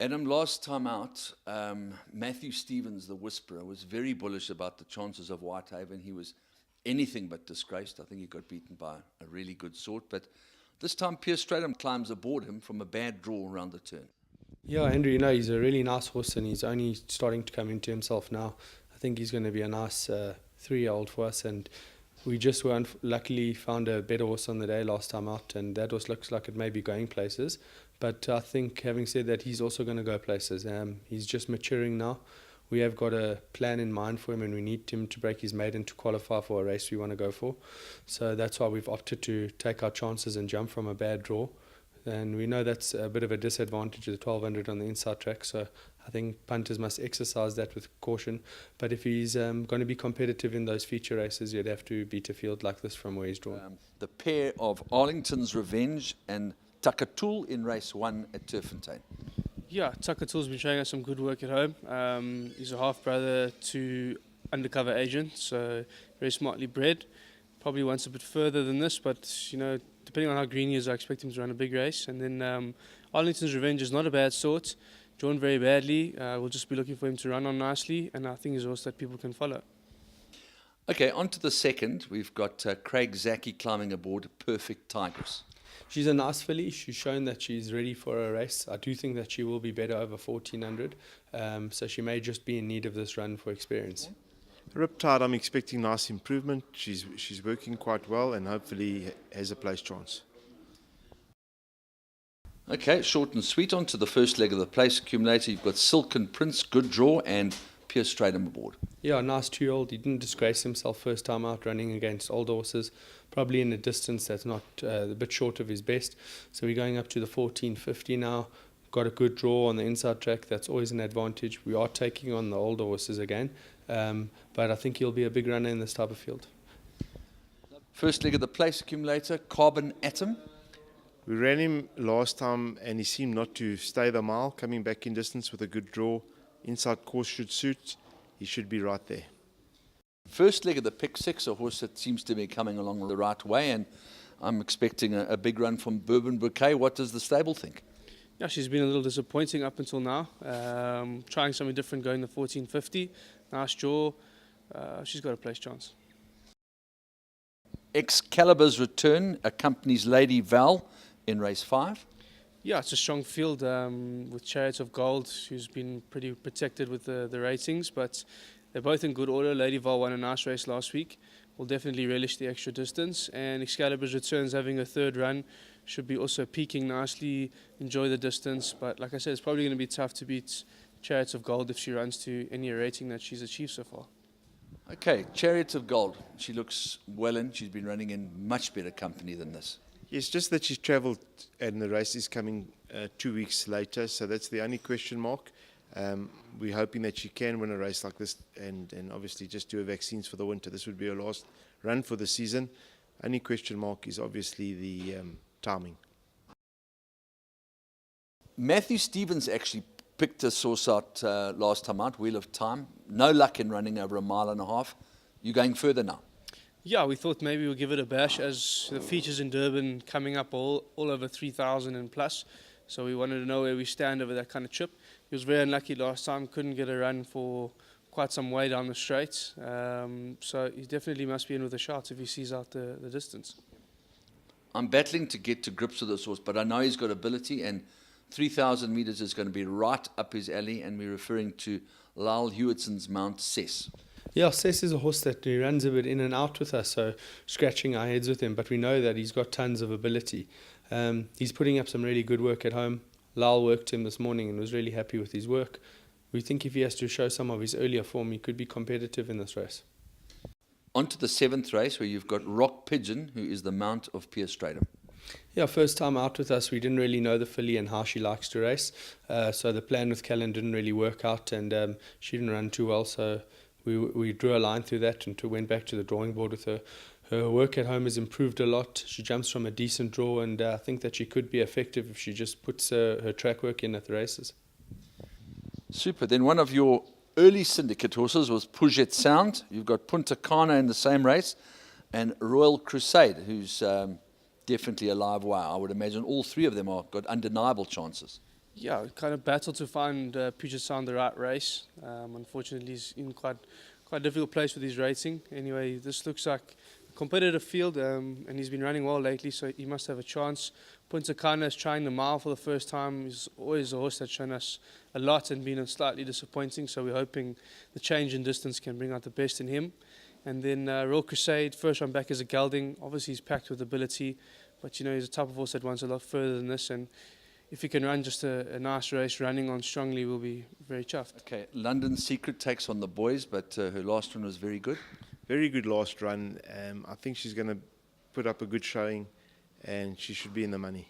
Adam, last time out, Mathew Stevens, the Whisperer, was very bullish about the chances of Whitehaven. He was anything but disgraced. I think he got beaten by a really good sort. But this time, Pierce Stratum climbs aboard him from a bad draw around the turn. Yeah, Andrew, you know, he's a really nice horse and he's only starting to come into himself now. I think he's going to be a nice 3-year-old for us, and we just luckily found a better horse on the day last time out, and that horse looks like it may be going places. But I think, having said that, he's also going to go places. He's just maturing now. We have got a plan in mind for him, and we need him to break his maiden to qualify for a race we want to go for. So that's why we've opted to take our chances and jump from a bad draw. And we know that's a bit of a disadvantage of the 1200 on the inside track, so I think punters must exercise that with caution. But if he's going to be competitive in those feature races, you'd have to beat a field like this from where he's drawn. The pair of Arlington's Revenge and TAKATUL in race 1 at TURFFONTEIN. Yeah, TAKATUL's been showing us some good work at home. He's a half-brother to undercover agent, so very smartly bred. Probably wants a bit further than this, but you know, depending on how green he is, I expect him to run a big race. And then Arlington's Revenge is not a bad sort, drawn very badly. We'll just be looking for him to run on nicely, and I think he's a horse that people can follow. Okay, on to the second. We've got Craig Zaki climbing aboard Perfect Tigress. She's a nice filly. She's shown that she's ready for a race. I do think that she will be better over 1400, so she may just be in need of this run for experience. Riptide, I'm expecting nice improvement. She's working quite well and hopefully has a place chance. Okay, short and sweet. On to the first leg of the place accumulator. You've got Silken Prince, good draw, and Pierce Stratum aboard. Yeah, nice 2-year-old. He didn't disgrace himself first time out running against old horses, probably in a distance that's not a bit short of his best. So we're going up to the 1450 now. Got a good draw on the inside track. That's always an advantage. We are taking on the older horses again, but I think he'll be a big runner in this type of field. First leg of the place accumulator, Carbon Atom. We ran him last time and he seemed not to stay the mile, coming back in distance with a good draw. Inside course should suit. He should be right there. First leg of the pick six, a horse that seems to be coming along the right way, and I'm expecting a big run from Bourbon Bouquet. What does the stable think? Yeah, she's been a little disappointing up until now. Trying something different, going the 1450. Nice draw. She's got a place chance. EXCALIBUR'S return accompanies Lady Val in race 5. Yeah, it's a strong field with CHARIOT of Gold, who's been pretty protected with the ratings, but they're both in good order. Lady Val won a nice race last week. Will definitely relish the extra distance. And EXCALIBUR'S returns, having a third run, should be also peaking nicely, enjoy the distance. But like I said, it's probably going to be tough to beat CHARIOT of Gold if she runs to any rating that she's achieved so far. Okay, CHARIOT of Gold. She looks well in. She's been running in much better company than this. Yes, just that she's travelled and the race is coming 2 weeks later, so that's the only question mark. We're hoping that she can win a race like this and obviously just do her vaccines for the winter. This would be her last run for the season. Only question mark is obviously the timing. Mathew Stevens actually picked a source out last time out, Wheel of Time. No luck in running over 1.5 miles. You're going further now? Yeah, we thought maybe we'll give it a bash as the features in Durban coming up all over 3,000 and plus. So we wanted to know where we stand over that kind of trip. He was very unlucky last time, couldn't get a run for quite some way down the straight. So he definitely must be in with a shot if he sees out the distance. I'm battling to get to grips with this horse, but I know he's got ability, and 3,000 metres is going to be right up his alley, and we're referring to Lyle Hewittson's Mount Cess. Yeah, Cess is a horse that he runs a bit in and out with us, so scratching our heads with him, but we know that he's got tons of ability. He's putting up some really good work at home. Lyle worked him this morning and was really happy with his work. We think if he has to show some of his earlier form, he could be competitive in this race. On to the 7th race, where you've got Rock Pigeon, who is the mount of Pierce Stratum. Yeah, first time out with us, we didn't really know the filly and how she likes to race. So the plan with Callan didn't really work out, and she didn't run too well, so we drew a line through that and went back to the drawing board with her. Her work at home has improved a lot. She jumps from a decent draw, and I think that she could be effective if she just puts her track work in at the races. Super. Then one of your early syndicate horses was PUGET Sound. You've got PUNTA CANA in the same race, and Royal Crusade, who's definitely a live wire. I would imagine all three of them have got undeniable chances. Yeah, kind of battled to find PUGET Sound the right race. Unfortunately, he's in quite a difficult place with his racing. Anyway, this looks like a competitive field, and he's been running well lately, so he must have a chance. CANA is trying the mile for the first time. He's always a horse that's shown us a lot and been slightly disappointing, so we're hoping the change in distance can bring out the best in him. And then Royal Crusade, first run back as a gelding. Obviously, he's packed with ability, but you know he's a type of horse that wants a lot further than this. And if he can run just a nice race, running on strongly, we'll be very chuffed. Okay, London Secret takes on the boys, but her last run was very good. Very good last run. I think she's going to put up a good showing, and she should be in the money.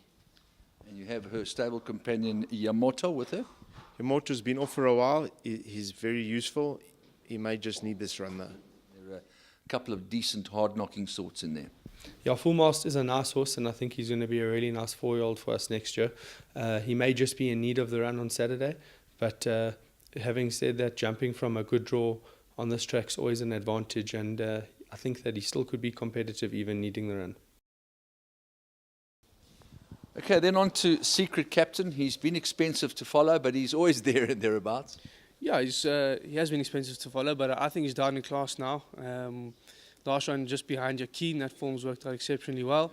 And you have her stable companion YAMOTO with her. YAMOTO's been off for a while. He's very useful. He may just need this run though. There are a couple of decent hard-knocking sorts in there. Yeah, Full Mast is a nice horse, and I think he's going to be a really nice 4-year-old for us next year. He may just be in need of the run on Saturday, but having said that, jumping from a good draw on this track is always an advantage, and I think that he still could be competitive even needing the run. Okay, then on to Secret Captain. He's been expensive to follow, but he's always there and thereabouts. Yeah, he has been expensive to follow, but I think he's down in class now. Last run just behind Joaquin, that form's worked out exceptionally well.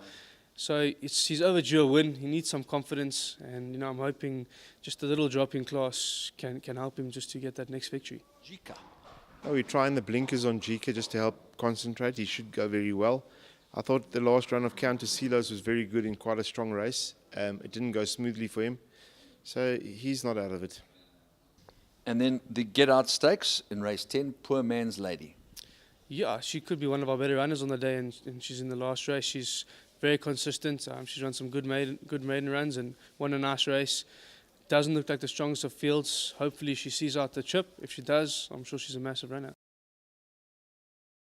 So he's overdue a win. He needs some confidence, and you know I'm hoping just a little drop in class can help him just to get that next victory. Jika. Oh, we're trying the blinkers on Jika just to help concentrate. He should go very well. I thought the last run of TASSILO's was very good in quite a strong race. It didn't go smoothly for him, so he's not out of it. And then the Get Out Stakes in race 10, POORMANSLADY. Yeah, she could be one of our better runners on the day, and she's in the last race. She's very consistent. She's run some good maiden runs and won a nice race. Doesn't look like the strongest of fields. Hopefully she sees out the trip. If she does, I'm sure she's a massive runner.